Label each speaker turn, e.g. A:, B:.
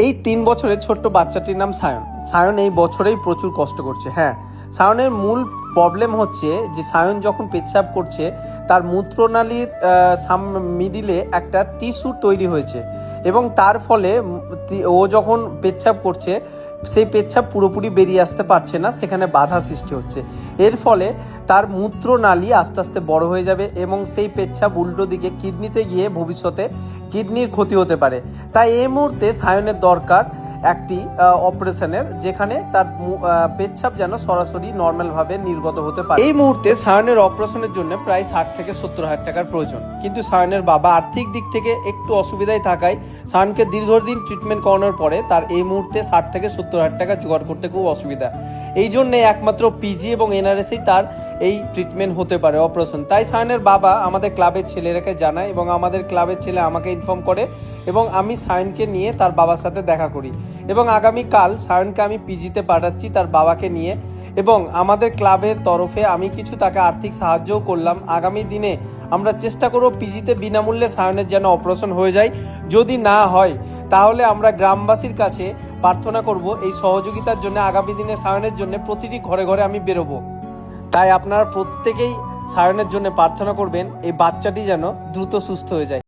A: এই 3 বছরের ছোট্ট বাচ্চাটির নাম সায়ন। সায়ন এই বছরেই প্রচুর কষ্ট করছে। হ্যাঁ, সায়নের মূল প্রবলেম হচ্ছে যে সায়ন যখন পেচ্ছাপ করছে তার মূত্রনালীর মিডিলে একটা টিস্যু তৈরি হয়েছে এবং তার ফলে ও যখন পেচ্ছাপ করছে সেই পেচ্ছাপ পুরোপুরি বেরিয়ে আসতে পারছে না, সেখানে বাধা সৃষ্টি হচ্ছে। এর ফলে তার মূত্রনালী আস্তে আস্তে বড় হয়ে যাবে এবং সেই পেচ্ছাপ উল্টো দিকে কিডনিতে গিয়ে ভবিষ্যতে কিডনির ক্ষতি হতে পারে। তাই এই মুহূর্তে সায়নের দরকার একটি অপারেশনের, যেখানে তার পেচ্ছাপ যেন সরাসরি নর্মালভাবে নির্গত হতে পারে। এই মুহূর্তে সায়নের অপারেশনের জন্য প্রায় 60 থেকে 70 হাজার টাকার প্রয়োজন, কিন্তু সায়নের বাবা আর্থিক দিক থেকে একটু অসুবিধায় থাকায় সায়নকে দীর্ঘদিন ট্রিটমেন্ট করানোর পরে তার এই মুহূর্তে 60 থেকে 70 হাজার টাকা জোগাড় করতে খুব অসুবিধা। এই জন্যে একমাত্র পিজি এবং এনআরএসেই তার এই ট্রিটমেন্ট হতে পারে, অপারেশন। তাই সায়নের বাবা আমাদের ক্লাবের ছেলেরাকে জানায় এবং আমাদের ক্লাবের ছেলে আমাকে ইনফর্ম করে এবং আমি সায়নকে নিয়ে তার বাবার সাথে দেখা করি এবং আগামীকাল সায়নকে আমি পিজিতে পাঠাচ্ছি তার বাবাকে নিয়ে। এবং আমাদের ক্লাবের তরফে আমি কিছু তাকে আর্থিক সাহায্যও করলাম। আগামী দিনে আমরা চেষ্টা করব পিজিতে বিনামূল্যে সায়নের যেন অপারেশন হয়ে যায়। যদি না হয় তাহলে আমরা গ্রামবাসীর কাছে প্রার্থনা করব এই সহযোগিতার জন্য। আগামী দিনে সায়নের জন্য প্রতিটি ঘরে ঘরে আমি বেরোবো। তাই আপনারা প্রত্যেকেই সায়নের জন্য প্রার্থনা করবেন, এই বাচ্চাটি যেন দ্রুত সুস্থ হয়ে যায়।